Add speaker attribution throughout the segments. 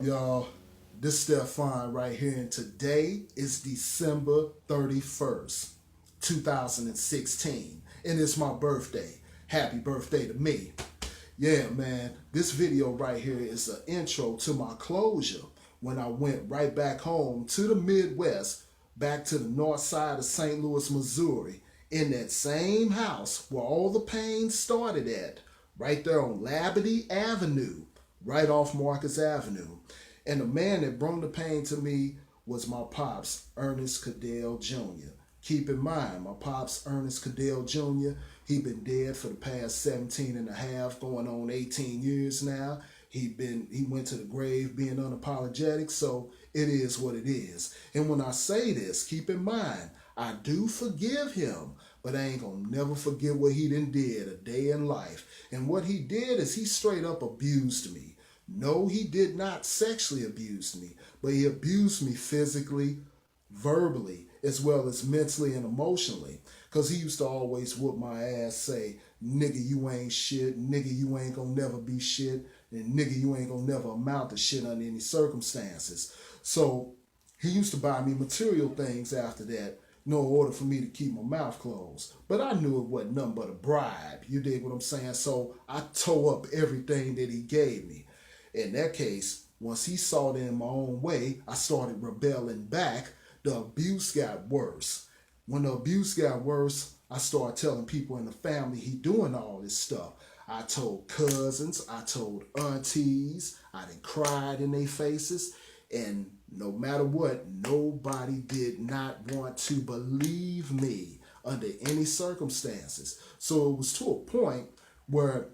Speaker 1: Y'all, this Stephan right here, and today is December 31st, 2016, and it's my birthday. Happy birthday to me. Yeah, man, this video right here is an intro to my closure when I went right back home to the Midwest, back to the north side of St. Louis, Missouri, in that same house where all the pain started at, right there on Labadee Avenue, right off Marcuz Avenue. And the man that brought the pain to me was my pops, Ernest Caddell Jr. Keep in mind, my pops, Ernest Caddell Jr., he been dead for the past 17 and a half, going on 18 years now. He went to the grave being unapologetic, so it is what it is. And when I say this, keep in mind, I do forgive him, but I ain't gonna never forget what he done did a day in life. And what he did is he straight up abused me. No, he did not sexually abuse me, but he abused me physically, verbally, as well as mentally and emotionally. Because he used to always whoop my ass, say, nigga, you ain't shit, nigga, you ain't gonna never be shit, and nigga, you ain't gonna never amount to shit under any circumstances. So he used to buy me material things after that, in order for me to keep my mouth closed. But I knew it wasn't nothing but a bribe. You dig what I'm saying? So I tore up everything that he gave me. In that case, once he saw it in my own way, I started rebelling back. The abuse got worse. When the abuse got worse, I started telling people in the family he doing all this stuff. I told cousins, I told aunties, I done cried in their faces, and no matter what, nobody did not want to believe me under any circumstances. So it was to a point where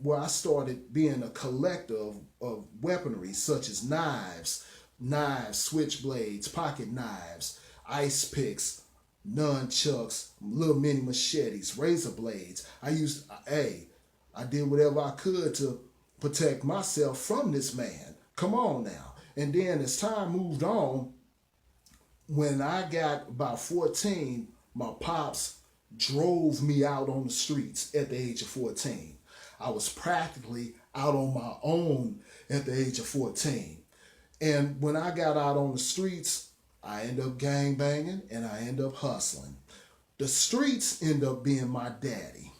Speaker 1: where I started being a collector of weaponry such as knives, switchblades, pocket knives, ice picks, nunchucks, little mini machetes, razor blades. I did whatever I could to protect myself from this man. Come on now. And then as time moved on, when I got about 14, my pops drove me out on the streets at the age of 14. I was practically out on my own at the age of 14. And when I got out on the streets, I ended up gangbanging and I ended up hustling. The streets end up being my daddy.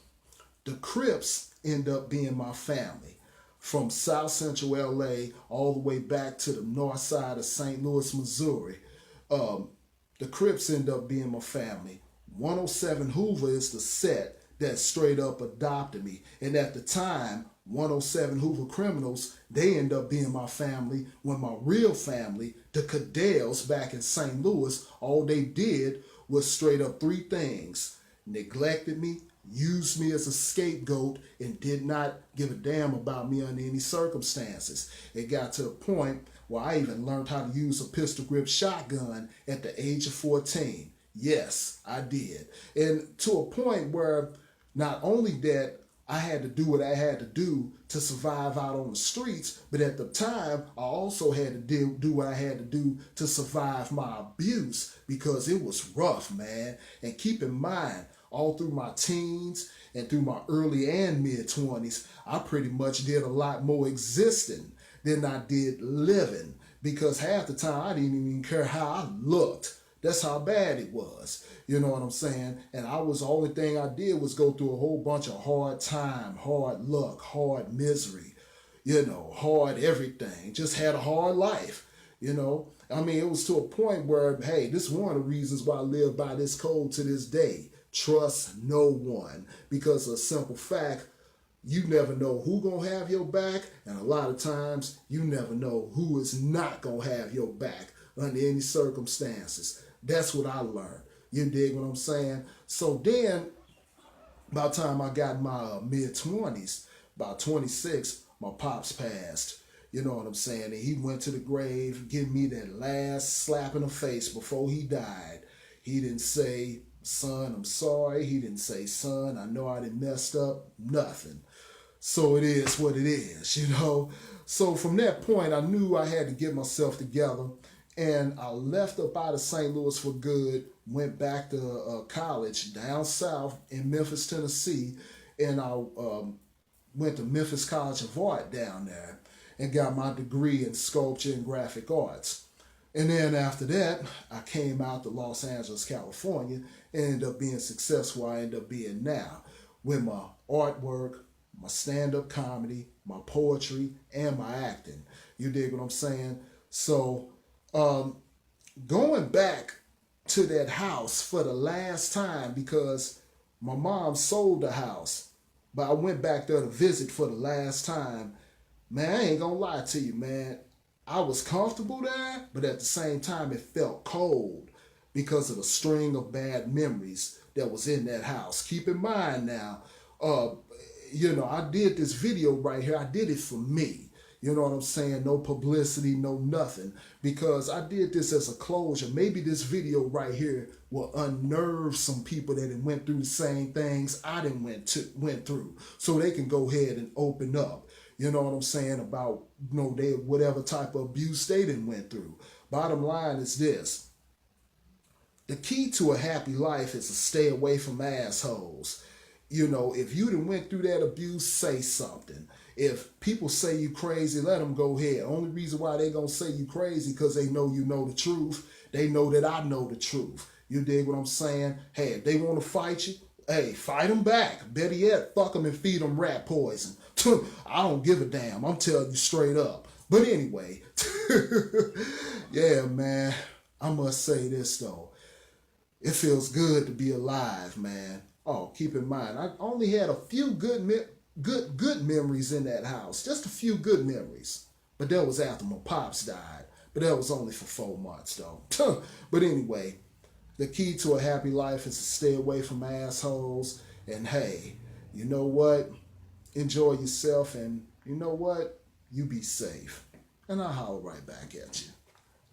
Speaker 1: The Crips end up being my family. From South Central LA all the way back to the north side of St. Louis, Missouri. The Crips end up being my family. 107 Hoover is the set that straight up adopted me. And at the time, 107 Hoover Criminals, they end up being my family when my real family, the Caddells back in St. Louis, all they did was straight up three things. Neglected me, used me as a scapegoat, and did not give a damn about me under any circumstances. It got to the point where I even learned how to use a pistol grip shotgun at the age of 14. Yes, I did. And to a point where not only that I had to do what I had to do to survive out on the streets, but at the time I also had to do what I had to do to survive my abuse, because it was rough, man. And keep in mind, all through my teens and through my early and mid 20s, I pretty much did a lot more existing than I did living, because half the time I didn't even care how I looked. That's how bad it was. You know what I'm saying? And the only thing I did was go through a whole bunch of hard time, hard luck, hard misery, hard everything. Just had a hard life, I mean, it was to a point where, hey, this is one of the reasons why I live by this code to this day. Trust no one. Because of a simple fact, you never know who gonna have your back, and a lot of times you never know who is not gonna have your back under any circumstances. That's what I learned. You dig what I'm saying? So then, by the time I got in my mid-20s, about 26, my pops passed. You know what I'm saying? And he went to the grave, giving me that last slap in the face before he died. He didn't say, son, I'm sorry. He didn't say, son, I know I done messed up. Nothing. So it is what it is, So from that point, I knew I had to get myself together. And I left up out of St. Louis for good, went back to college down south in Memphis, Tennessee, and I went to Memphis College of Art down there. and got my degree in sculpture and graphic arts. And then after that, I came out to Los Angeles, California, and ended up being successful. I end up being now with my artwork, my stand-up comedy, my poetry, and my acting. You dig what I'm saying? So going back to that house for the last time, because my mom sold the house, but I went back there to visit for the last time. Man, I ain't gonna lie to you, man. I was comfortable there, but at the same time, it felt cold because of the string of bad memories that was in that house. Keep in mind now, I did this video right here. I did it for me. You know what I'm saying? No publicity, no nothing. Because I did this as a closure. Maybe this video right here will unnerve some people that had went through the same things I done went through. So they can go ahead and open up. You know what I'm saying? About, they whatever type of abuse they done went through. Bottom line is this. The key to a happy life is to stay away from assholes. If you done went through that abuse, say something. If people say you crazy, let them go ahead. Only reason why they gonna say you crazy because they know you know the truth. They know that I know the truth. You dig what I'm saying? Hey, if they want to fight you, hey, fight them back. Better yet, fuck them and feed them rat poison. I don't give a damn. I'm telling you straight up. But anyway, yeah, man, I must say this though. It feels good to be alive, man. Oh, keep in mind, I only had a few good memories in that house. Just a few good memories. But that was after my pops died. But that was only for 4 months, though. But anyway, the key to a happy life is to stay away from assholes. And hey, you know what? Enjoy yourself. And you know what? You be safe. And I'll holler right back at you.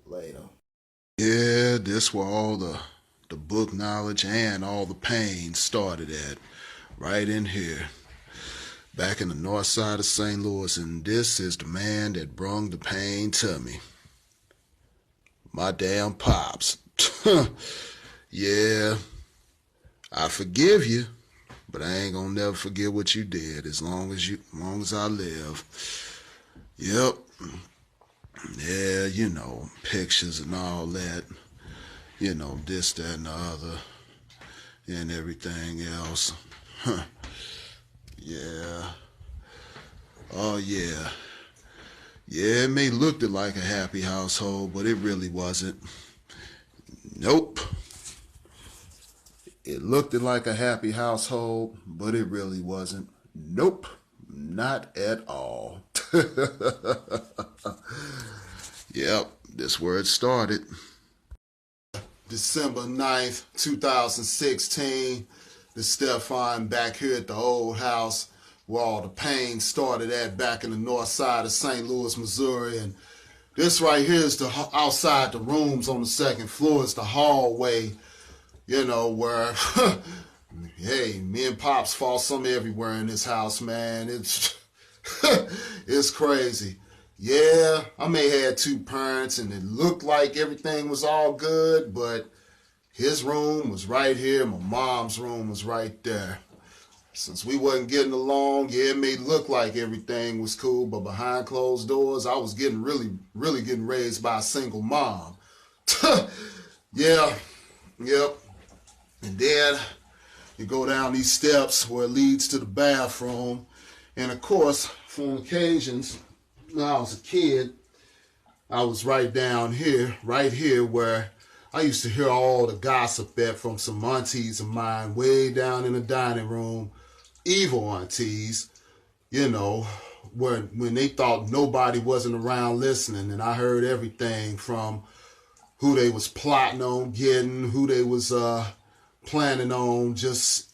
Speaker 1: Later.
Speaker 2: Yeah, this where all the book knowledge and all the pain started at. Right in here. Back in the north side of St. Louis, and this is the man that brung the pain to me. My damn pops. Yeah, I forgive you, but I ain't gonna never forget what you did as long as I live. Yep. Yeah, pictures and all that. This, that, and the other, and everything else. Yeah. Oh, yeah. Yeah, it may look like a happy household, but it really wasn't. Nope. It looked like a happy household, but it really wasn't. Nope. Not at all. Yep, this where it started. December 9th, 2016. The Stephan back here at the old house where all the pain started at back in the north side of St. Louis, Missouri. And this right here is the outside the rooms on the second floor. It's the hallway, where, hey, me and Pops fall some everywhere in this house, man. It's, it's crazy. Yeah, I may have had 2 parents and it looked like everything was all good, but his room was right here. My mom's room was right there. Since we wasn't getting along, yeah, it may look like everything was cool, but behind closed doors, I was getting really getting raised by a single mom. Yeah, yep. And then you go down these steps where it leads to the bathroom. And of course, on occasions, when I was a kid, I was right down here, where I used to hear all the gossip that from some aunties of mine way down in the dining room, evil aunties, when they thought nobody wasn't around listening. And I heard everything from who they was plotting on getting, who they was planning on just,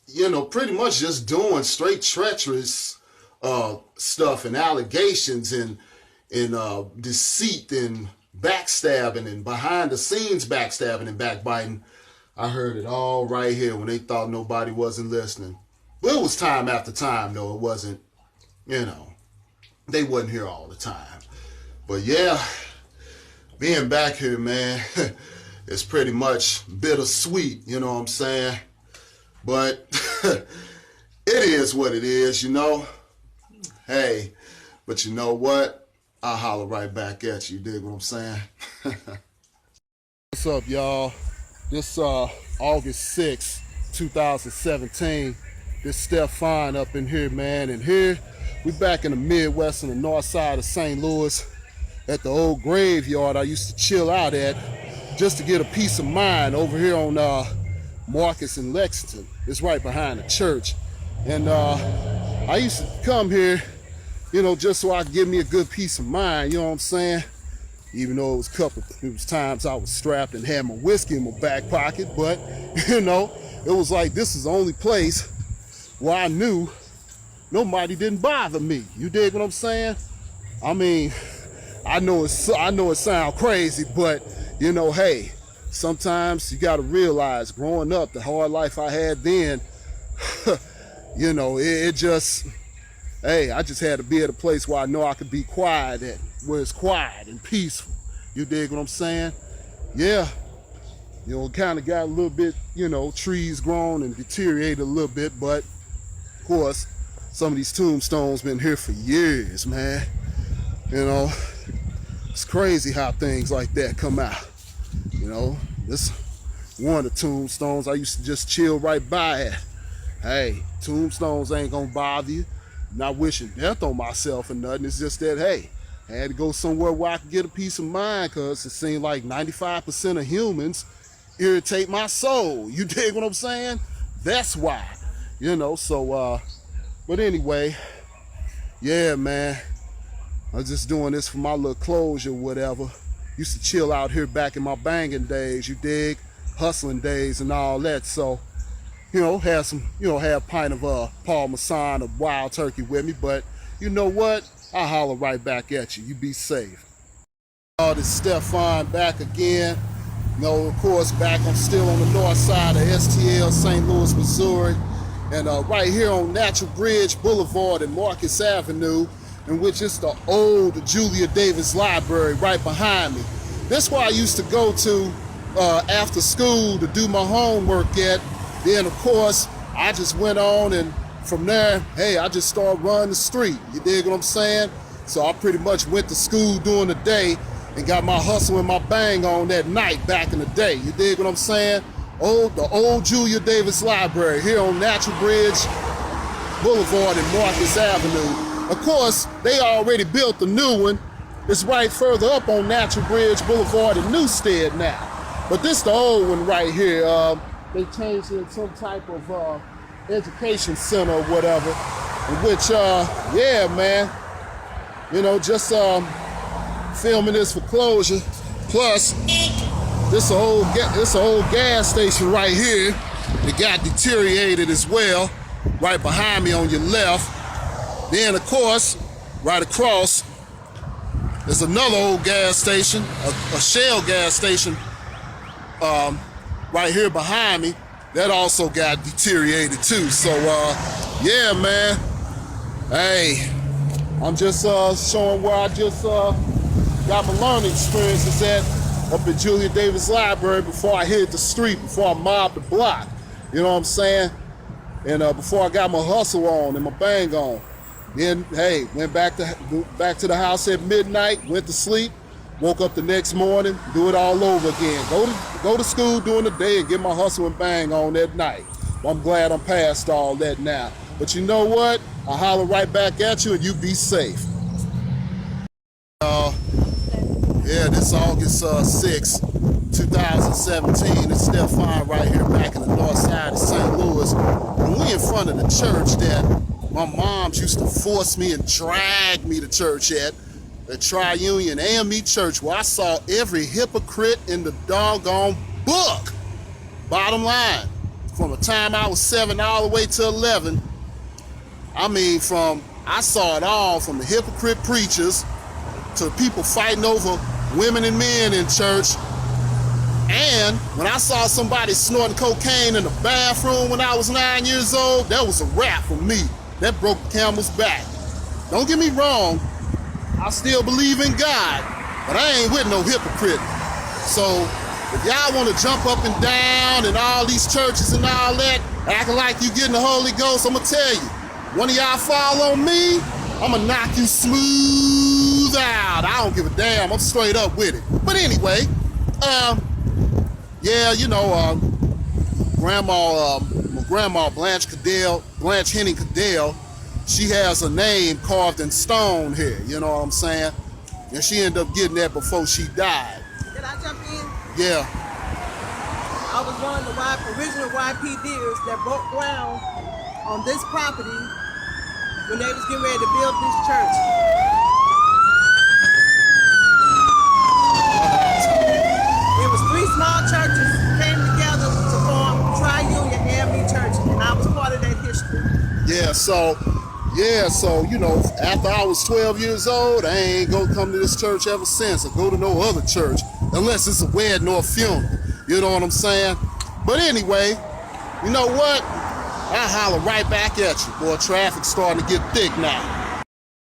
Speaker 2: pretty much just doing straight treacherous stuff and allegations and deceit and backstabbing and behind the scenes backstabbing and backbiting. I heard it all right here when they thought nobody wasn't listening. But it was time after time, though. It wasn't, they wasn't here all the time. But yeah, being back here, man, it's pretty much bittersweet, you know what I'm saying? But it is what it is, Hey, but you know what? I'll holler right back at you. You dig what I'm saying?
Speaker 1: What's up, y'all? This August 6th, 2017. This Stephan up in here, man. And here, we back in the Midwest on the north side of St. Louis at the old graveyard I used to chill out at just to get a peace of mind over here on Marcuz in Lexington. It's right behind the church. And I used to come here, you know, just so I could give me a good peace of mind, you know what I'm saying? Even though it was times I was strapped and had my whiskey in my back pocket, but, you know, it was like this is the only place where I knew nobody didn't bother me. You dig what I'm saying? I mean, I know it sounds crazy, but, you know, hey, sometimes you got to realize growing up, the hard life I had then, you know, it just, hey, I just had to be at a place where I know I could be quiet at, where it's quiet and peaceful. You dig what I'm saying? Yeah. You know, it kind of got a little bit, you know, trees grown and deteriorated a little bit, but of course, some of these tombstones been here for years, man. You know, it's crazy how things like that come out. You know, this one of the tombstones I used to just chill right by at. Hey, tombstones ain't gonna bother you. Not wishing death on myself or nothing. It's just that, hey, I had to go somewhere where I could get a peace of mind, because it seemed like 95% of humans irritate my soul. You dig what I'm saying? That's why, you know. So but anyway, yeah, man, I was just doing this for my little closure, whatever. Used to chill out here back in my banging days, you dig, hustling days and all that. So, you know, have a pint of Parmesan or wild turkey with me. But you know what? I'll holler right back at you. You be safe. This Stephan back again. You know, of course, I'm still on the north side of STL, St. Louis, Missouri. And right here on Natural Bridge Boulevard and Marcus Avenue, in which is the old Julia Davis Library right behind me. That's where I used to go to after school to do my homework at. Then, of course, I just went on, and from there, hey, I just started running the street. You dig what I'm saying? So I pretty much went to school during the day and got my hustle and my bang on that night back in the day. You dig what I'm saying? The old Julia Davis Library here on Natural Bridge Boulevard and Marcus Avenue. Of course, they already built the new one. It's right further up on Natural Bridge Boulevard in Newstead now. But this the old one right here. They changed it in some type of education center or whatever, in which, yeah, man, you know, just filming this for closure. Plus, this old gas station right here, it got deteriorated as well, right behind me on your left. Then, of course, right across, there's another old gas station, a Shell gas station, right here behind me. That also got deteriorated too. So, yeah, man. Hey, I'm just showing where I just got my learning experiences at up at Julia Davis Library before I hit the street, before I mobbed the block. You know what I'm saying? And before I got my hustle on and my bang on. Then, hey, went back to the house at midnight, went to sleep, woke up the next morning, do it all over again. Go to school during the day and get my hustle and bang on at night. I'm glad I'm past all that now. But you know what? I'll holler right back at you and you be safe. Yeah, this August 6, 2017, it's Stephan right here back in the north side of St. Louis. And we in front of the church that my moms used to force me and drag me to church at, the Tri-Union AME Church, where I saw every hypocrite in the doggone book. Bottom line, from the time I was 7 all the way to 11, I mean, I saw it all, from the hypocrite preachers to the people fighting over women and men in church. And when I saw somebody snorting cocaine in the bathroom when I was 9 years old, that was a wrap for me. That broke the camel's back. Don't get me wrong, I still believe in God, but I ain't with no hypocrite. So if y'all want to jump up and down and all these churches and all that, acting like you getting the Holy Ghost, I'm going to tell you, one of y'all fall on me, I'm going to knock you smooth
Speaker 2: Marcuz out. I don't give a damn. I'm straight up with it. But anyway, yeah, you know, my grandma Blanche Henning Caddell, she has her name carved in stone here, you know what I'm saying? And she ended up getting that before she died.
Speaker 3: Did I jump in?
Speaker 2: Yeah.
Speaker 3: I was one of the original YPDers that broke ground on this property when they was getting ready to build this church. It was 3 small churches came together to form Tri-Union AME Church, and I was part of that history.
Speaker 2: Yeah, so, you know, after I was 12 years old, I ain't gonna come to this church ever since or go to no other church unless it's a wedding or a funeral. You know what I'm saying? But anyway, you know what? I holler right back at you. Boy, traffic's starting to get thick now.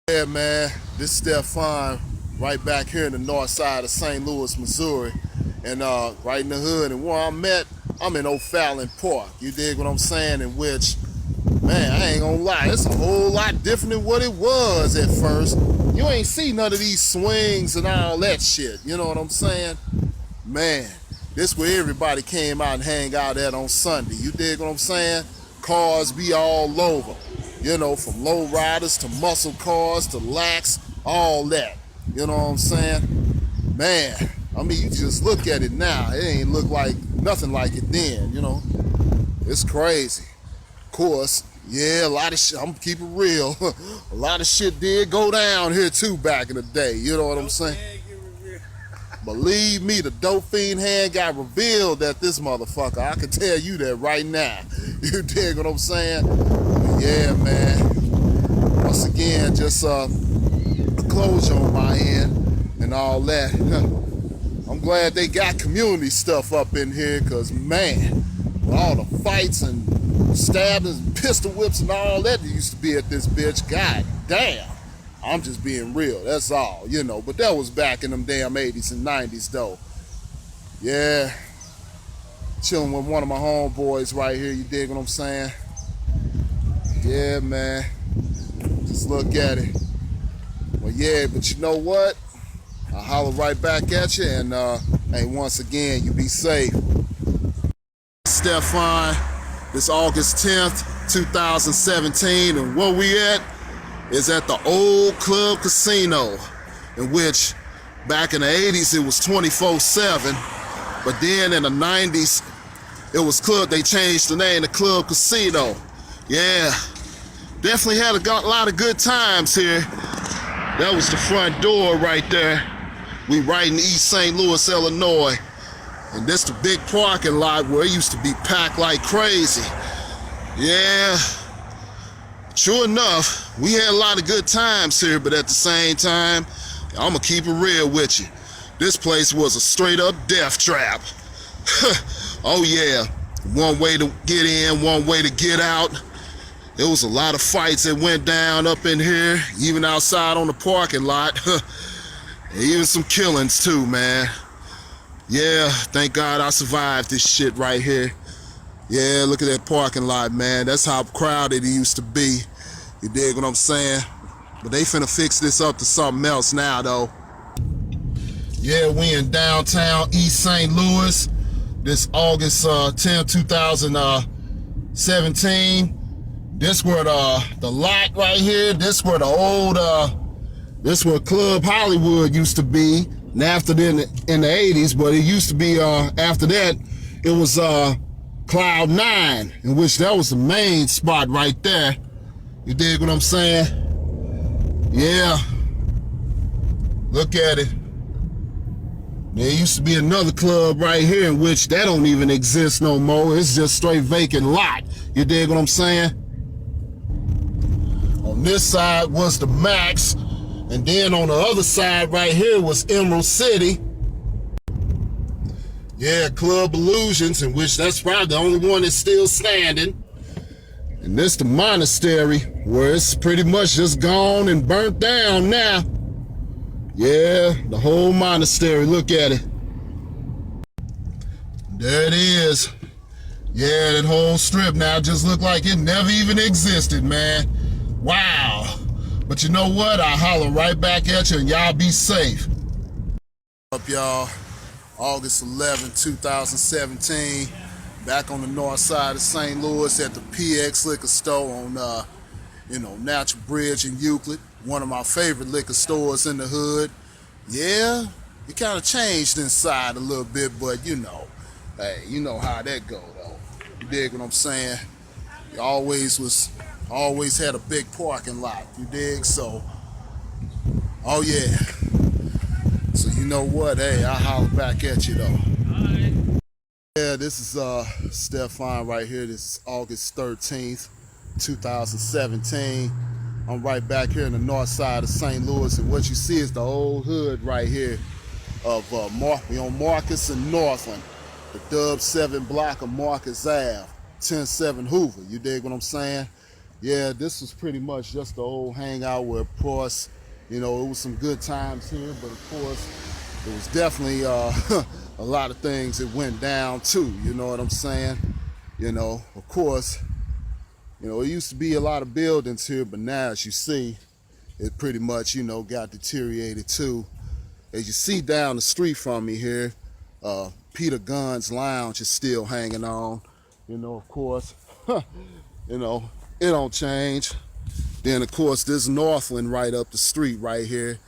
Speaker 2: Yeah, man, this is Stephan right back here in the north side of St. Louis, Missouri. And right in the hood, and where I'm at, I'm in O'Fallon Park. You dig what I'm saying? In which, man, I ain't gonna lie, it's a whole lot different than what it was at first. You ain't see none of these swings and all that shit. You know what I'm saying? Man, this where everybody came out and hang out at on Sunday. You dig what I'm saying? Cars be all over. You know, from low riders to muscle cars to lax, all that. You know what I'm saying? Man, I mean, you just look at it now. It ain't look like nothing like it then, you know? It's crazy. Of course, yeah, a lot of shit, I'm gonna keep it real. A lot of shit did go down here too back in the day, you know what I'm saying? Believe me, the dope fiend hand got revealed at this motherfucker. I can tell you that right now. You dig what I'm saying? But yeah, man. Once again, just a closure on my end and all that. I'm glad they got community stuff up in here, cause man, all the fights and stabbings and pistol whips and all that used to be at this bitch, god damn. I'm just being real, that's all, you know. But that was back in them damn 80s and 90s, though. Yeah. Chilling with one of my homeboys right here, you dig what I'm saying? Yeah, man. Just look at it. Well, yeah, but you know what? I'll holler right back at you, and hey, once again, you be safe. Stephan, this August 10th, 2017, and where we at? Is at the old club casino, in which back in the 80s it was 24/7, but then in the 90s it was club. They changed the name to Club Casino. Yeah, definitely had a lot of good times here. That was the front door right there. We right in East St. Louis, Illinois, and this the big parking lot where it used to be packed like crazy. Yeah. Sure enough, we had a lot of good times here, but at the same time, I'ma keep it real with you. This place was a straight up death trap. Oh yeah, one way to get in, one way to get out. There was a lot of fights that went down up in here, even outside on the parking lot. Even some killings too, man. Yeah, thank God I survived this shit right here. Yeah, look at that parking lot, man. That's how crowded it used to be. You dig what I'm saying? But they finna fix this up to something else now, though. Yeah, we in downtown East St. Louis. This August 10, 2017. This where the lot right here. This where the old, this where Club Hollywood used to be. And after then in the 80s, but it used to be after that, it was Cloud 9, in which that was the main spot right there. You dig what I'm saying? Yeah. Look at it. There used to be another club right here in which that don't even exist no more. It's just straight vacant lot. You dig what I'm saying? On this side was the Max, and then on the other side right here was Emerald City. Yeah, Club Illusions, in which that's probably the only one that's still standing. And this the monastery, where it's pretty much just gone and burnt down now. Yeah, the whole monastery, look at it. There it is. Yeah, that whole strip now just look like it never even existed, man. Wow. But you know what? I'll holler right back at you, and y'all be safe. Up, y'all. August 11, 2017. Back on the north side of St. Louis at the PX liquor store on, Natural Bridge in Euclid. One of my favorite liquor stores in the hood. Yeah, it kind of changed inside a little bit, but hey, you know how that go though. You dig what I'm saying? It always had a big parking lot. You dig? So, oh yeah. So you know what? Hey, I'll holler back at you though. Yeah, this is Stephan right here. This is August 13th, 2017. I'm right back here in the north side of St. Louis, and what you see is the old hood right here of we on Marcuz and Northland, the Dub 7 block of Marcuz Ave, 10-7 Hoover. You dig what I'm saying? Yeah, this was pretty much just the old hangout where, of course, it was some good times here, but of course, it was definitely a lot of things that went down too. You know what I'm saying? Of course, it used to be a lot of buildings here, but now, as you see, it pretty much, got deteriorated too. As you see down the street from me here, Peter Gunn's Lounge is still hanging on. Of course, it don't change. Then, of course, this Northland right up the street right here.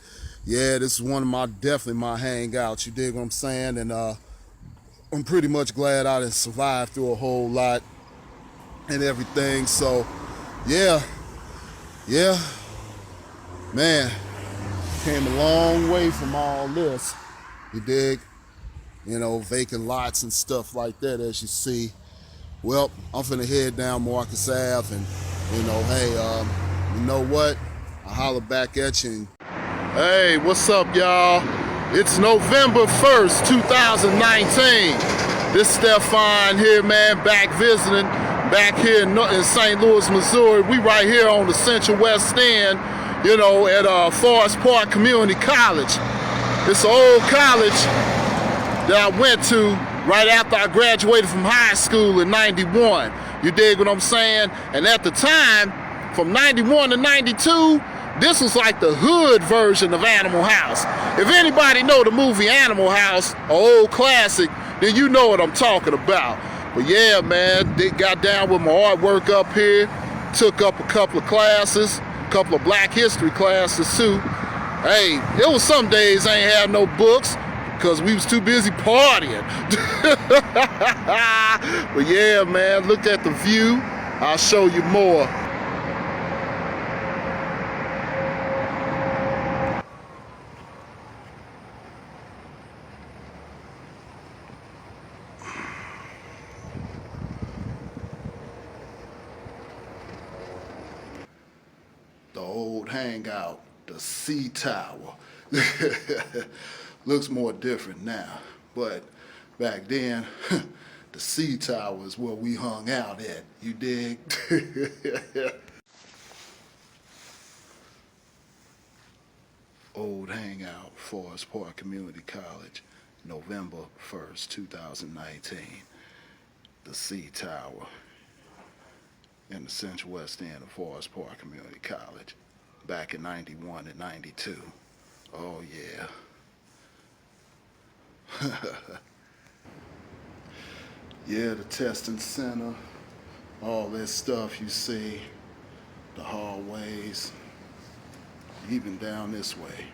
Speaker 2: Yeah, this is definitely my hangouts. You dig what I'm saying? And I'm pretty much glad I done survived through a whole lot and everything. So, yeah, man, came a long way from all this. You dig? Vacant lots and stuff like that, as you see. Well, I'm finna head down Marcuz Ave, and hey, you know what? I'll holler back at you. Hey, what's up, y'all? It's November 1st, 2019. This Stephan here, man, back visiting, back here in St. Louis, Missouri. We right here on the Central West End, at Forest Park Community College. It's an old college that I went to right after I graduated from high school in 91. You dig what I'm saying? And at the time, from 91 to 92, this was like the hood version of Animal House. If anybody know the movie Animal House, an old classic, then you know what I'm talking about. But yeah, man, they got down with my artwork up here, took up a couple of classes, a couple of Black history classes too. Hey, it was some days I ain't had no books because we was too busy partying. But yeah, man, look at the view. I'll show you more. The old hangout, the C Tower. Looks more different now, but back then, the C Tower is where we hung out at, you dig? Old hangout, Forest Park Community College, November 1st, 2019. The C Tower in the Central West End of Forest Park Community College, back in 91 and 92. Oh yeah. Yeah, the testing center, all that stuff you see, the hallways, even down this way.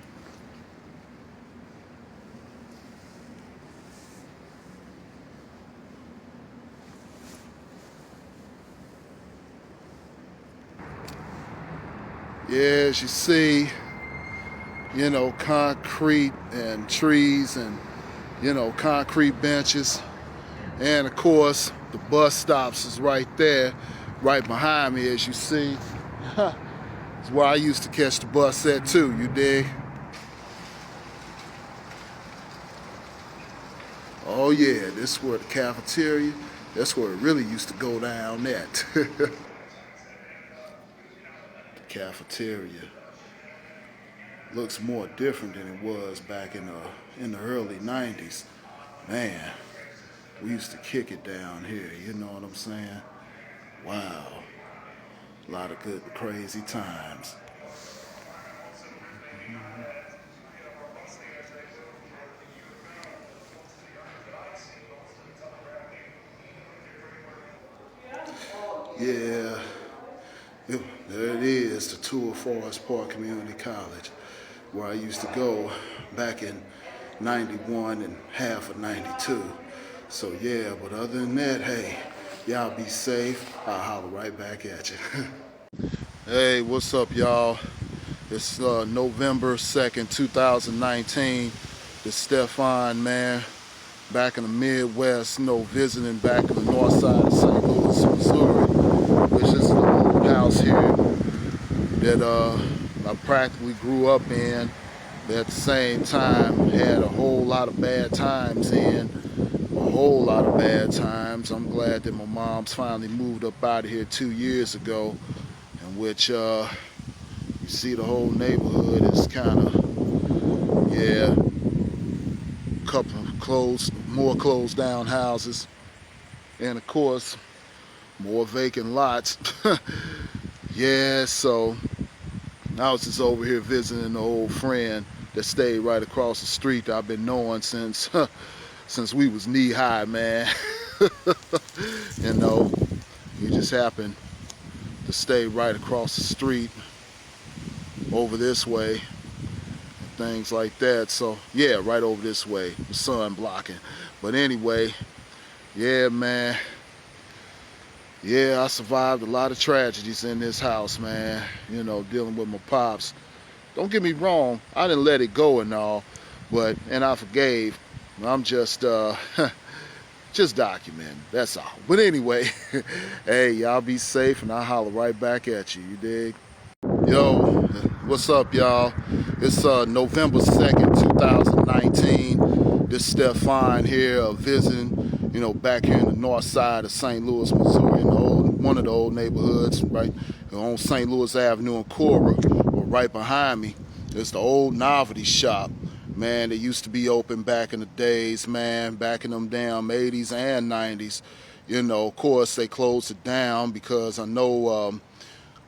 Speaker 2: Yeah, as you see, concrete and trees and, concrete benches. And of course, the bus stops is right there, right behind me, as you see. It's where I used to catch the bus at too, you dig? Oh yeah, this is where the cafeteria, that's where it really used to go down at. The cafeteria looks more different than it was back in the early 90s. Man, we used to kick it down here, you know what I'm saying? Wow, a lot of good crazy times. Yeah, there it is, the Tour Forest Park Community College, where I used to go back in 91 and half of 92. So yeah, but other than that, hey, y'all be safe. I'll holler right back at you. Hey, what's up, y'all? It's November 2nd, 2019. This Stephan, man, back in the Midwest, visiting back in the north side of St. Louis, Missouri, which is the old house here that I practically grew up in, but at the same time had a whole lot of bad times in. A whole lot of bad times. I'm glad that my mom's finally moved up out of here 2 years ago, in which you see the whole neighborhood is kind of, yeah, a couple of more closed down houses, and of course more vacant lots. Yeah, so I was just over here visiting an old friend that stayed right across the street that I've been knowing since since we was knee high, man. You know, he just happened to stay right across the street over this way, things like that. So yeah, right over this way, the sun blocking. But anyway, yeah, man, yeah, I survived a lot of tragedies in this house, man, you know, dealing with my pops. Don't get me wrong, I didn't let it go and all, and I forgave. I'm just just documenting, that's all. But anyway, hey, y'all be safe, and I'll holler right back at you, you dig? Yo, what's up, y'all? It's November 2nd, 2019. This Stephan here, visiting, you know, back here in the north side of St. Louis, Missouri, in one of the old neighborhoods, right on St. Louis Avenue in Cora. But right behind me is the old novelty shop. Man, they used to be open back in the days, man, back in them damn 80s and 90s. You know, of course, they closed it down because I know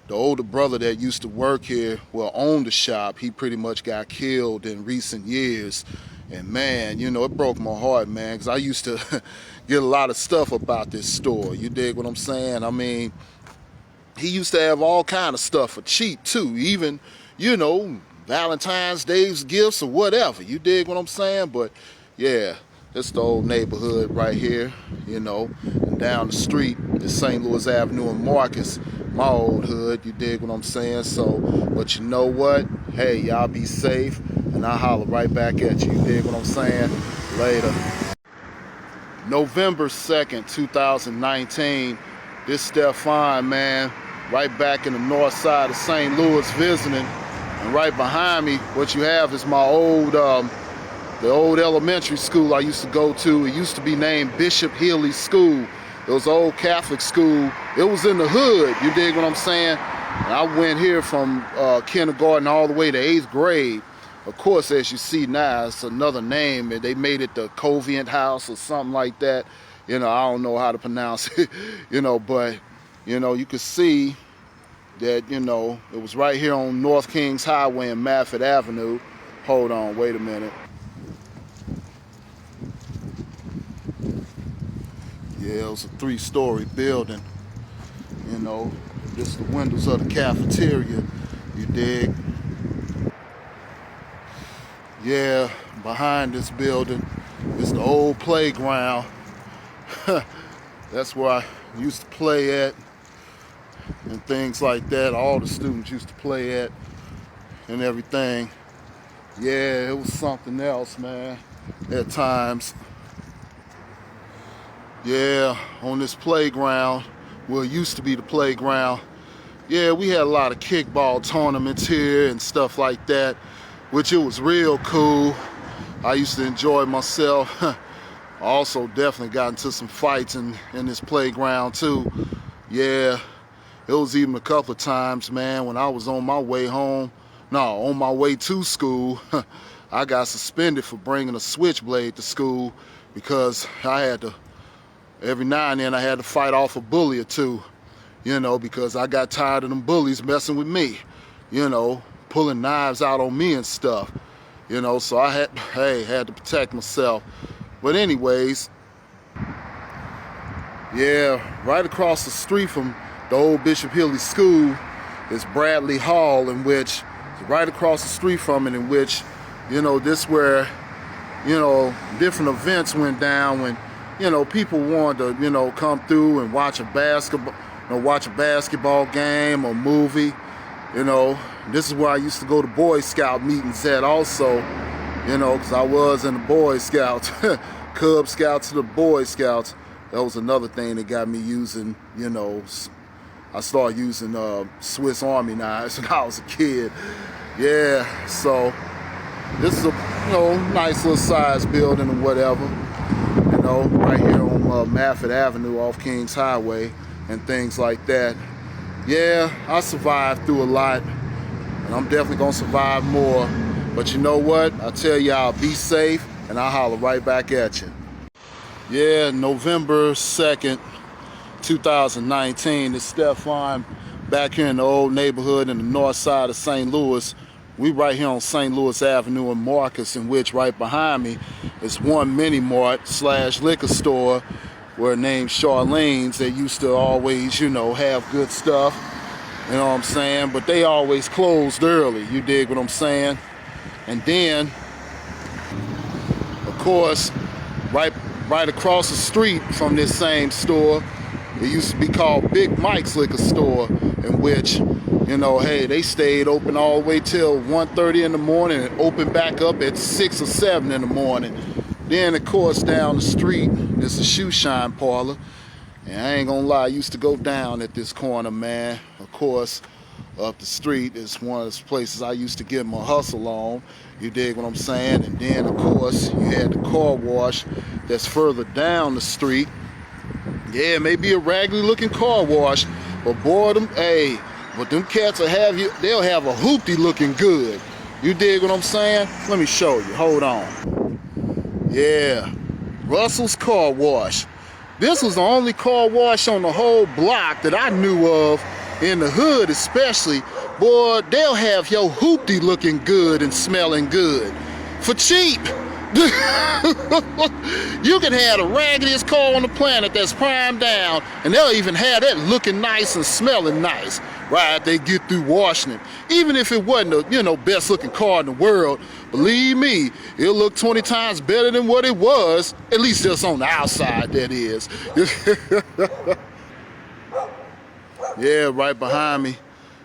Speaker 2: the older brother that used to work here, well, owned the shop, he pretty much got killed in recent years. And man, you know, it broke my heart, man, because I used to get a lot of stuff about this store. You dig what I'm saying? I mean, he used to have all kind of stuff for cheap, too. Even, you know, Valentine's Day's gifts or whatever. You dig what I'm saying? But yeah, it's the old neighborhood right here, you know. And down the street is St. Louis Avenue and Marcuz, my old hood. You dig what I'm saying? So, but you know what? Hey, y'all be safe, and I'll holler right back at you. You dig what I'm saying? Later. November 2nd, 2019. This Stephan, man, right back in the north side of St. Louis visiting. And right behind me, what you have is my old, the old elementary school I used to go to. It used to be named Bishop Healy School. It was an old Catholic school. It was in the hood, you dig what I'm saying? And I went here from kindergarten all the way to 8th grade. Of course, as you see now, it's another name. They made it the Covent House or something like that. You know, I don't know how to pronounce it, you know, but, you know, you could see that, you know, it was right here on North Kings Highway and Maffett Avenue. Hold on, wait a minute. Yeah, it was a 3-story building. You know, just the windows of the cafeteria, you dig? Yeah, behind this building is the old playground. That's where I used to play at and things like that. All the students used to play at and everything. Yeah, it was something else, man, at times. Yeah, on this playground, well, it used to be the playground. Yeah, we had a lot of kickball tournaments here and stuff like that, which it was real cool. I used to enjoy myself. I also definitely got into some fights in this playground too. Yeah, it was even a couple of times, man, when I was on my way home, on my way to school, I got suspended for bringing a switchblade to school because I had to, every now and then I had to fight off a bully or two, you know, because I got tired of them bullies messing with me, you know, pulling knives out on me and stuff, you know, so I had to protect myself. But anyways, yeah, right across the street from the old Bishop Hilly School is Bradley Hall, in which right across the street from it, in which, you know, this where, you know, different events went down when, you know, people wanted to, you know, come through and watch a basketball game or movie. You know, this is where I used to go to Boy Scout meetings at also, you know, because I was in the Boy Scouts, Cub Scouts to the Boy Scouts. That was another thing that got me using, you know, I started using Swiss Army knives when I was a kid. Yeah, so this is a, you know, nice little size building or whatever, you know, right here on Mafford Avenue off Kings Highway and things like that. Yeah, I survived through a lot, and I'm definitely gonna survive more. But you know what? I tell y'all, be safe, and I'll holler right back at you. Yeah, November 2nd, 2019, it's Stephan back here in the old neighborhood in the north side of St. Louis. We right here on St. Louis Avenue in Marcuz, in which right behind me is one mini mart / liquor store where named Charlene's. They used to always, you know, have good stuff, you know what I'm saying? But they always closed early, you dig what I'm saying? And then, of course, right across the street from this same store, it used to be called Big Mike's Liquor Store, in which, you know, hey, they stayed open all the way till 1:30 in the morning and opened back up at 6 or 7 in the morning. Then, of course, down the street, there's a shoe shine parlor. And I ain't gonna lie, I used to go down at this corner, man. Of course, up the street is one of those places I used to get my hustle on. You dig what I'm saying? And then, of course, you had the car wash that's further down the street. Yeah, maybe a raggedy looking car wash, but boy, them cats will have you, they'll have a hoopty looking good. You dig what I'm saying? Let me show you, hold on. Yeah, Russell's Car Wash. This was the only car wash on the whole block that I knew of, in the hood especially. Boy, they'll have your hoopty looking good and smelling good for cheap. You can have the raggediest car on the planet that's primed down, and they'll even have that looking nice and smelling nice right after they get through washing it. Even if it wasn't the, you know, best looking car in the world, believe me, it'll look 20 times better than what it was, at least just on the outside, that is. Yeah, right behind me,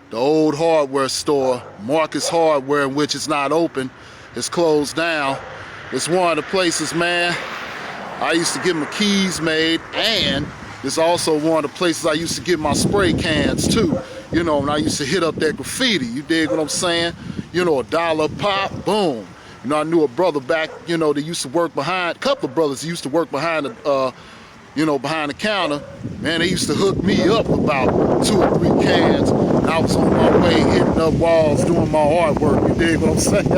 Speaker 2: the old hardware store, Marcus Hardware, in which it's not open, it's closed down. It's one of the places, man, I used to get my keys made, and it's also one of the places I used to get my spray cans too. You know, and I used to hit up that graffiti, you dig what I'm saying? You know, $1 a pop, boom. You know, I knew a brother back, you know, that used to work behind, a couple of brothers used to work behind the, you know, behind the counter. Man, they used to hook me up about 2 or 3 cans. And I was on my way hitting up walls, doing my artwork, you dig what I'm saying?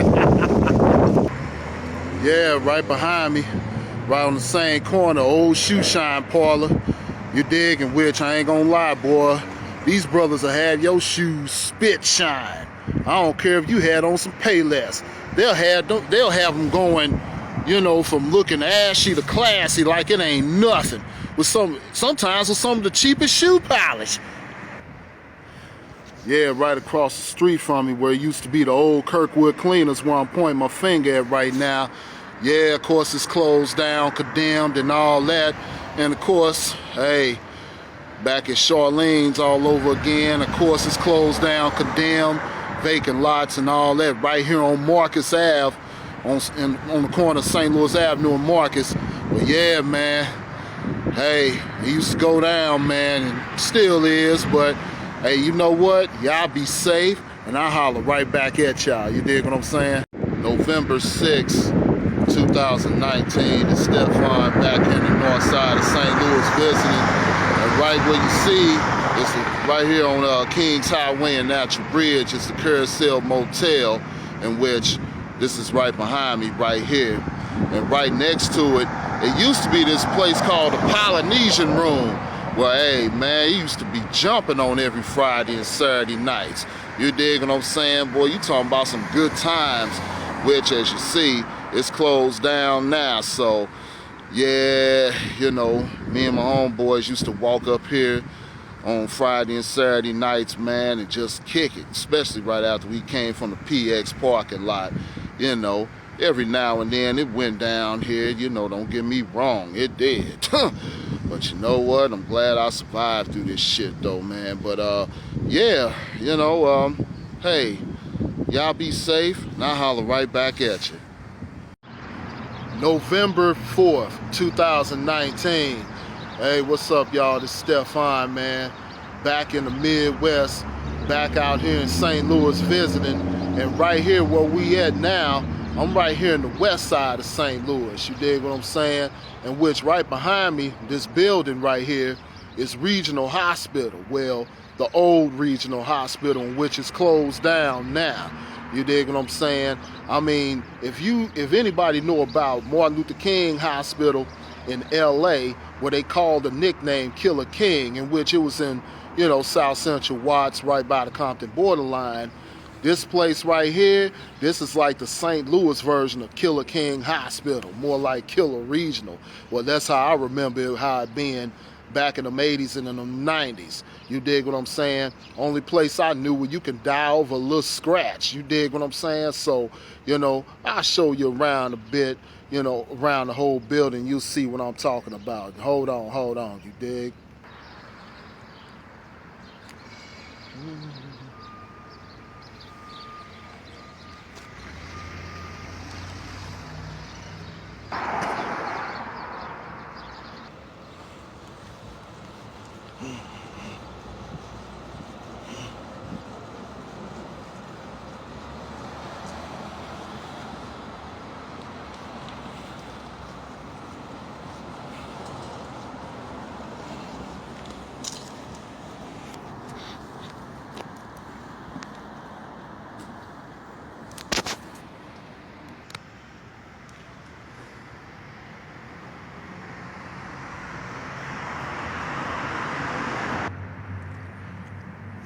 Speaker 2: Yeah, right behind me, right on the same corner, old shoe shine parlor. You dig, in which I ain't gonna lie, boy, these brothers will have your shoes spit shine. I don't care if you had on some Payless. They'll have them going, you know, from looking ashy to classy like it ain't nothing. With sometimes with some of the cheapest shoe polish. Yeah, right across the street from me, where it used to be the old Kirkwood Cleaners, where I'm pointing my finger at right now. Yeah, of course it's closed down, condemned and all that. And of course, hey, back at Charlene's all over again. Of course it's closed down, condemned, vacant lots and all that, right here on Marcus Ave, on the corner of St. Louis Avenue and Marcus. But yeah, man, hey, it used to go down, man, and still is, but hey, you know what? Y'all be safe, and I'll holler right back at y'all. You dig what I'm saying? November 6th, 2019, it's Stephan back in the north side of St. Louis visiting. And right where you see, it's right here on Kings Highway and Natural Bridge, it's the Carousel Motel, in which this is right behind me right here. And right next to it, it used to be this place called the Polynesian Room, where, hey, man, you used to be jumping on every Friday and Saturday nights. You dig what I'm saying? Boy, you talking about some good times, which, as you see, it's closed down now. So, yeah, you know, me and my homeboys used to walk up here on Friday and Saturday nights, man, and just kick it, especially right after we came from the PX parking lot. You know, every now and then it went down here, you know, don't get me wrong, it did. But you know what, I'm glad I survived through this shit though, man. But yeah, you know, hey, y'all be safe, and I'll holler right back at you. November 4th, 2019. Hey, what's up, y'all? This is Stephan, man. Back in the Midwest, back out here in St. Louis visiting. And right here where we at now, I'm right here in the west side of St. Louis. You dig what I'm saying? And which right behind me, this building right here, is Regional Hospital. Well, the old Regional Hospital, which is closed down now. You dig what I'm saying? I mean, if anybody know about Martin Luther King Hospital in LA, where they called the nickname Killer King, in which it was in, you know, South Central Watts, right by the Compton borderline. This place right here, this is like the St. Louis version of Killer King Hospital, more like Killer Regional. Well, that's how I remember how it been back in the 80s and in the 90s. You dig what I'm saying? Only place I knew where you can die over a little scratch. You dig what I'm saying? So, you know, I'll show you around a bit, you know, around the whole building. You'll see what I'm talking about. Hold on, you dig?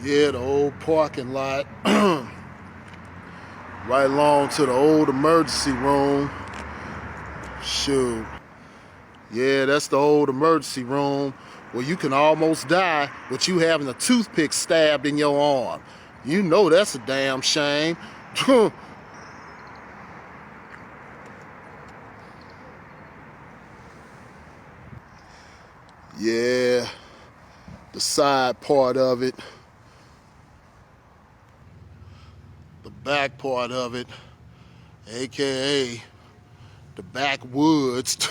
Speaker 2: Yeah, the old parking lot. Right along to the old emergency room. Shoot. Yeah, that's the old emergency room where you can almost die with you having a toothpick stabbed in your arm. You know that's a damn shame. Yeah, the side part of it. The back part of it, aka the backwoods.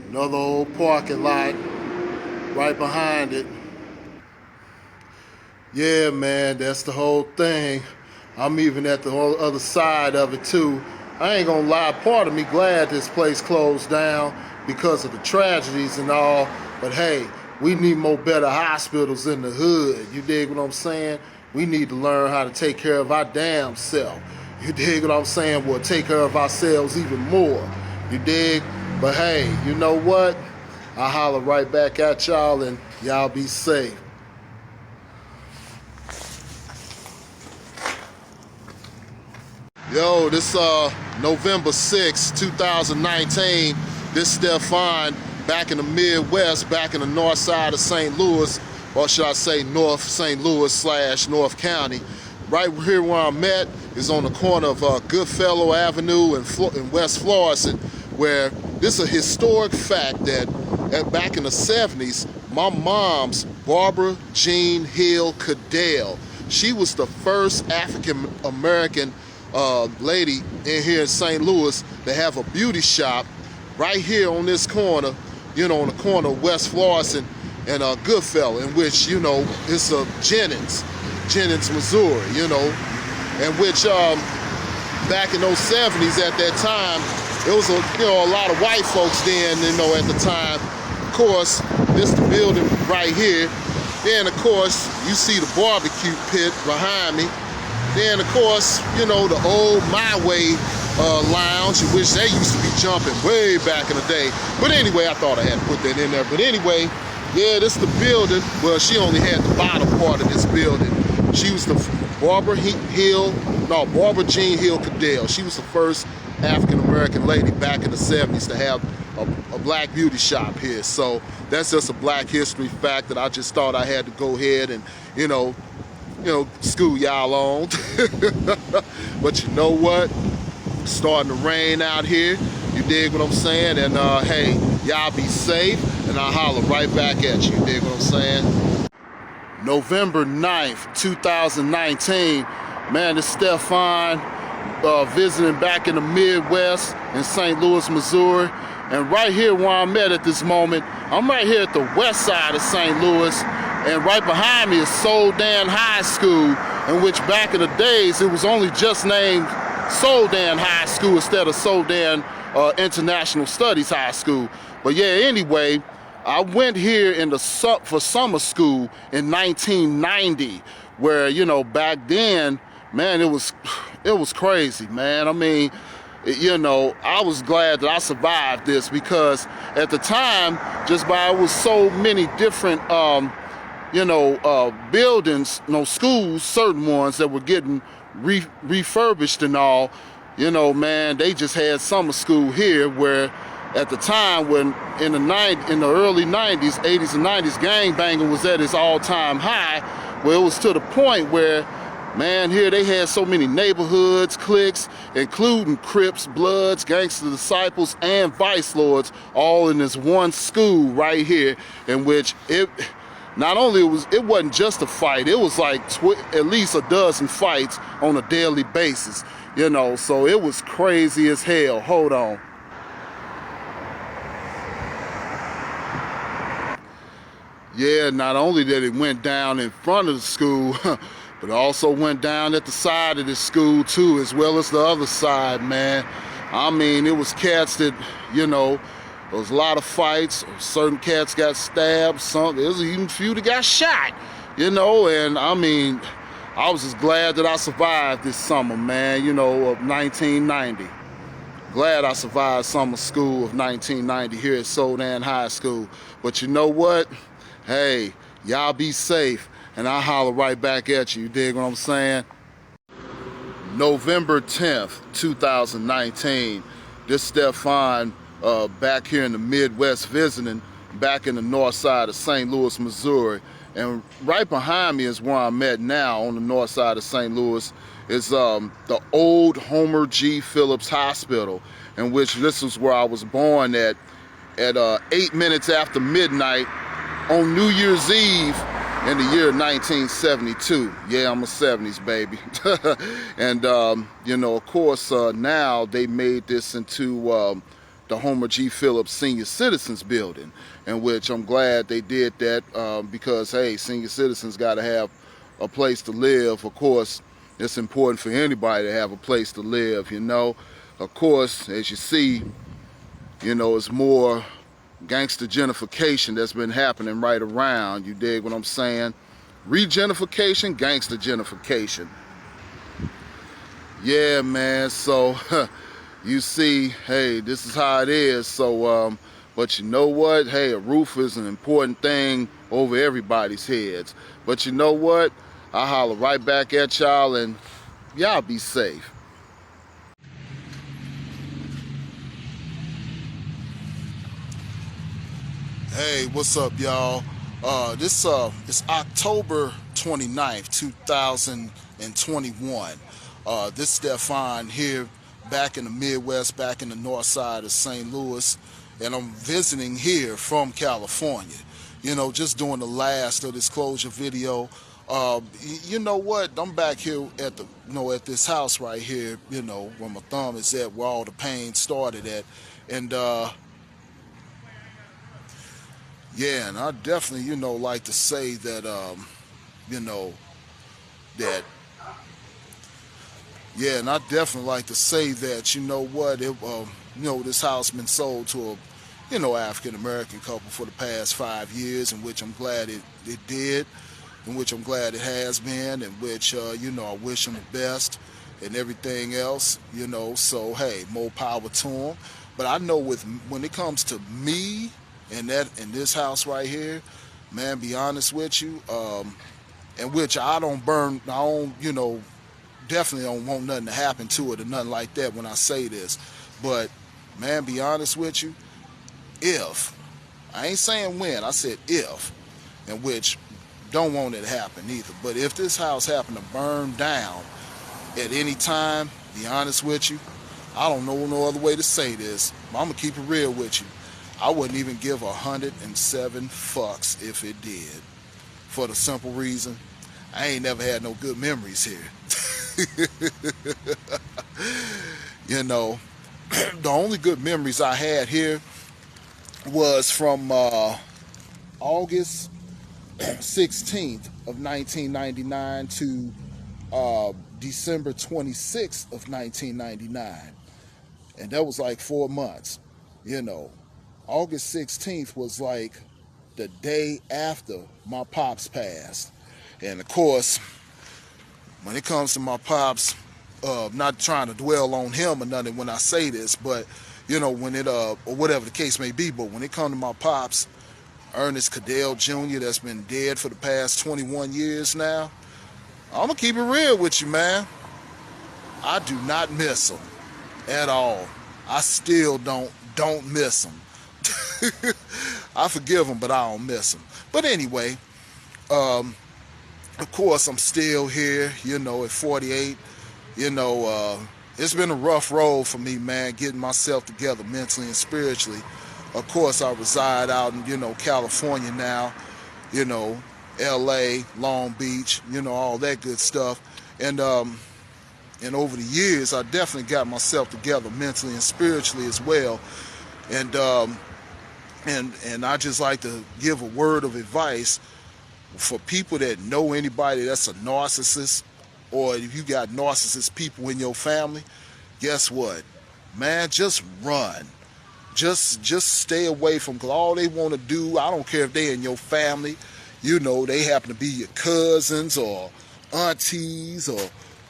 Speaker 2: Another old parking lot right behind it. Yeah, man, that's the whole thing. I'm even at the whole other side of it too. I ain't gonna lie, part of me glad this place closed down because of the tragedies and all, but hey, we need more better hospitals in the hood. You dig what I'm saying? We need to learn how to take care of our damn self. You dig what I'm saying? We'll take care of ourselves even more. You dig? But hey, you know what? I'll holler right back at y'all and y'all be safe. Yo, this November 6, 2019, this Stephan back in the Midwest, back in the north side of St. Louis, or should I say North St. Louis / North County. Right here where I'm at is on the corner of Goodfellow Avenue and West Florissant, where this is a historic fact that back in the 70s, my mom's Barbara Jean Hill Caddell, she was the first African-American lady in here in St. Louis to have a beauty shop right here on this corner, you know, on the corner of West Florissant and Goodfellow, in which, you know, it's a Jennings, Missouri, you know, and which back in those 70s at that time, it was a lot of white folks then, you know, at the time. Of course, this the building right here. Then, of course, you see the barbecue pit behind me. Then, of course, you know, the old My Way lounge, which they used to be jumping way back in the day. But anyway, I thought I had to put that in there. But anyway, yeah, this is the building. Well, she only had the bottom part of this building. She was the Barbara Jean Hill Caddell. She was the first African-American lady back in the 70s to have a black beauty shop here. So that's just a black history fact that I just thought I had to go ahead and, school y'all on. But you know what? It's starting to rain out here. You dig what I'm saying? And hey, y'all be safe, and I'll holler right back at you. You dig what I'm saying? November 9th, 2019. Man, it's Stephan visiting back in the Midwest in St. Louis, Missouri. And right here where I'm at this moment, I'm right here at the west side of St. Louis. And right behind me is Soldan High School, in which back in the days, it was only just named Soldan High School instead of Soldan International Studies High School. But yeah, anyway, I went here for summer school in 1990, where, back then, man, it was crazy, man. I mean, I was glad that I survived this, because at the time, just by it was so many different, buildings, schools, certain ones that were getting refurbished and all, man, they just had summer school here, where at the time when in the early 90s, 80s and 90s, gangbanging was at its all-time high, where it was to the point where, man, here they had so many neighborhoods, cliques, including Crips, Bloods, Gangster Disciples, and Vice Lords, all in this one school right here, in which it wasn't just a fight, it was like at least a dozen fights on a daily basis, so it was crazy as hell. Hold on. Yeah, not only that it went down in front of the school, but it also went down at the side of the school too, as well as the other side, man. I mean, it was cats that, there was a lot of fights. Certain cats got stabbed. There was even a few that got shot, and I mean, I was just glad that I survived this summer, man, of 1990. Glad I survived summer school of 1990 here at Soldan High School. But you know what? Hey, y'all be safe, and I'll holler right back at you. You dig what I'm saying? November 10th, 2019. This Stephan back here in the Midwest visiting, back in the north side of St. Louis, Missouri. And right behind me is where I'm at now on the north side of St. Louis is the old Homer G. Phillips Hospital, in which this is where I was born at 8 minutes after midnight on New Year's Eve in the year 1972. Yeah, I'm a 70s baby. And, of course, now they made this into the Homer G. Phillips Senior Citizens Building, in which I'm glad they did that because, hey, senior citizens got to have a place to live. Of course, it's important for anybody to have a place to live, Of course, as you see, it's more gangster gentrification that's been happening right around. You dig what I'm saying? Regentrification, gangster gentrification. Yeah, man, so you see, hey, this is how it is. So but you know what? Hey, a roof is an important thing over everybody's heads. But you know what? I'll holler right back at y'all, and y'all be safe. Hey, what's up, y'all? This it's October 29th, 2021. This Stephan here, back in the Midwest, back in the north side of St. Louis, and I'm visiting here from California. Just doing the last of this closure video. You know what? I'm back here at the, at this house right here, where my thumb is at, where all the pain started at, and yeah, and I definitely, like to say that, yeah, and I definitely like to say that, this house been sold to a, African-American couple for the past 5 years, in which I'm glad it did, in which I'm glad it has been, in which, I wish them the best and everything else, so, hey, more power to them. But I know when it comes to me, in this house right here, man, be honest with you, in which I don't burn, I don't, you know, definitely don't want nothing to happen to it or nothing like that when I say this. But, man, be honest with you, if, I ain't saying when, I said if, in which don't want it to happen either. But if this house happened to burn down at any time, be honest with you, I don't know no other way to say this, but I'm going to keep it real with you. I wouldn't even give 107 fucks if it did. For the simple reason, I ain't never had no good memories here. You know, the only good memories I had here was from August 16th of 1999 to December 26th of 1999. And that was like 4 months. You know, August 16th was like the day after my pops passed. And of course, when it comes to my pops, not trying to dwell on him or nothing when I say this, but you know, when it or whatever the case may be, but when it comes to my pops, Ernest Caddell Jr., that's been dead for the past 21 years now, I'm gonna keep it real with you, man. I do not miss him at all. I still don't miss him. I forgive him, but I don't miss him. But anyway, of course, I'm still here, you know, at 48. You know, it's been a rough road for me, man, getting myself together mentally and spiritually. Of course, I reside out in, you know, California now, you know, LA, Long Beach, you know, all that good stuff. And over the years, I definitely got myself together mentally and spiritually as well. And I just like to give a word of advice for people that know anybody that's a narcissist, or if you got narcissist people in your family, guess what? Man, just run. Just stay away from, because all they want to do, I don't care if they're in your family, you know, they happen to be your cousins or aunties or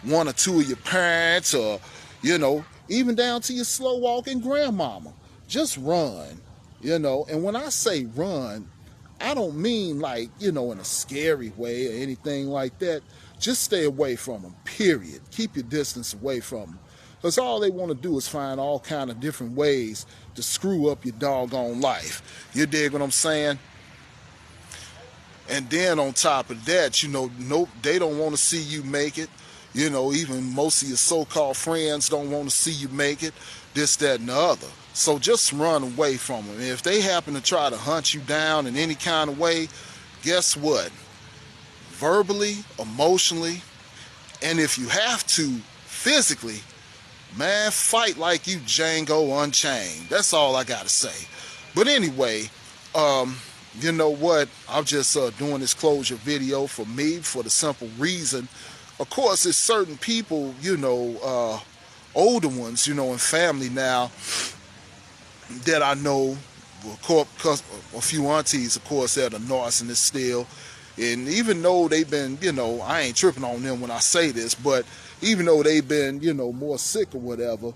Speaker 2: one or two of your parents, or, you know, even down to your slow walking grandmama. Just run, you know. And when I say run, I don't mean like, you know, in a scary way or anything like that. Just stay away from them, period. Keep your distance away from them. Because all they want to do is find all kind of different ways to screw up your doggone life. You dig what I'm saying? And then on top of that, you know, they don't want to see you make it. You know, even most of your so-called friends don't want to see you make it, this, that, and the other. So just run away from them. And if they happen to try to hunt you down in any kind of way, guess what? Verbally, emotionally, and if you have to, physically, man, fight like you Django Unchained. That's all I got to say. But anyway, you know what? I'm just doing this closure video for me for the simple reason, of course, it's certain people, you know, older ones, you know, in family now that I know, because a few aunties, of course, that are narcissists still. And even though they've been, you know, I ain't tripping on them when I say this, but even though they've been, you know, more sick or whatever,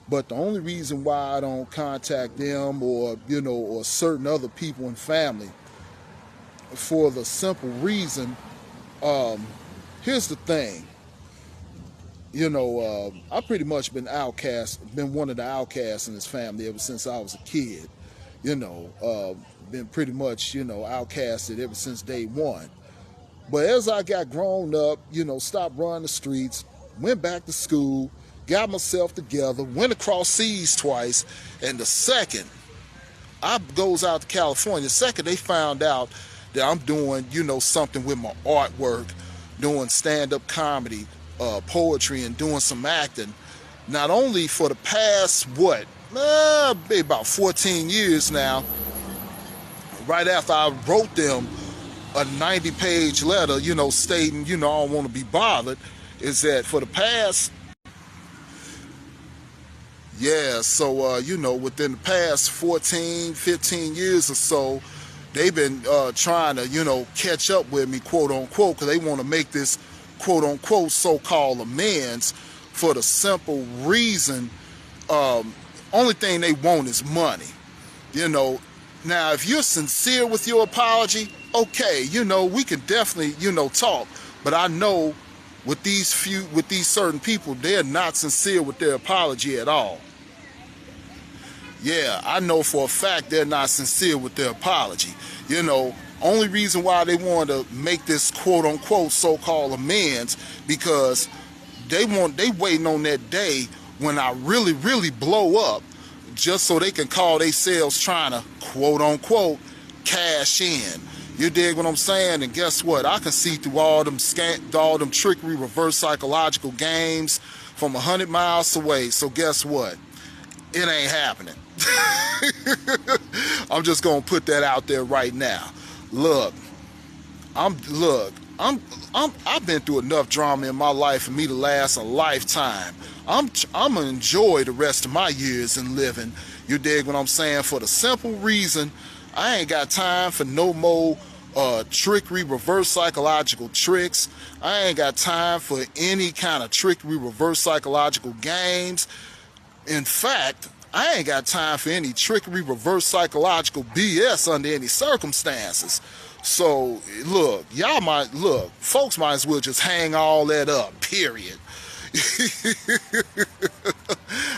Speaker 2: but the only reason why I don't contact them or, you know, or certain other people in family, for the simple reason, here's the thing. You know, I've pretty much been one of the outcasts in this family ever since I was a kid. You know, been pretty much, you know, outcasted ever since day one. But as I got grown up, you know, stopped running the streets, went back to school, got myself together, went across seas twice, and the second I goes out to California, the second they found out that I'm doing, you know, something with my artwork, doing stand-up comedy, poetry, and doing some acting, not only for the past, maybe about 14 years now, right after I wrote them a 90-page letter, you know, stating, you know, I don't want to be bothered, is that for the past, you know, within the past 14, 15 years or so, they've been trying to, you know, catch up with me, quote unquote, because they want to make this, quote unquote, so-called amends for the simple reason, only thing they want is money. You know, now if you're sincere with your apology, okay, you know, we can definitely, you know, talk, but I know with these certain people, they're not sincere with their apology at all. Yeah, I know for a fact they're not sincere with their apology. You know, only reason why they want to make this quote unquote so-called amends because they waiting on that day when I really blow up just so they can call themselves trying to quote unquote cash in. You dig what I'm saying? And guess what? I can see through all them trickery, reverse psychological games from 100 miles away. So guess what? It ain't happening. I'm just gonna put that out there right now. Look, I've been through enough drama in my life for me to last a lifetime. I'm gonna enjoy the rest of my years in living. You dig what I'm saying? For the simple reason, I ain't got time for no more trickery, reverse psychological tricks. I ain't got time for any kind of trickery, reverse psychological games. In fact, I ain't got time for any trickery, reverse psychological BS under any circumstances. So, look, folks might as well just hang all that up, period.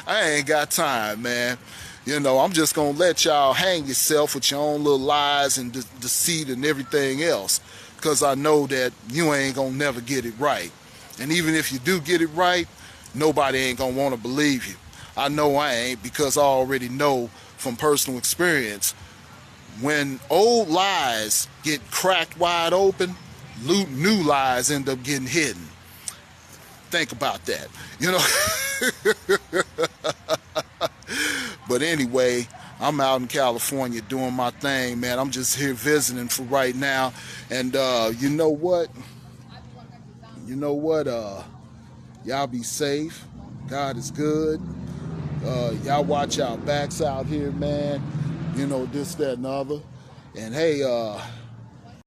Speaker 2: I ain't got time, man. You know, I'm just gonna let y'all hang yourself with your own little lies and deceit and everything else, because I know that you ain't gonna never get it right. And even if you do get it right, nobody ain't gonna want to believe you. I know I ain't, because I already know from personal experience, when old lies get cracked wide open, new lies end up getting hidden. Think about that, you know. But anyway, I'm out in California doing my thing, man. I'm just here visiting for right now. And you know what? Y'all be safe. God is good. Y'all watch our backs out here, man. You know, this, that, and the other. And hey,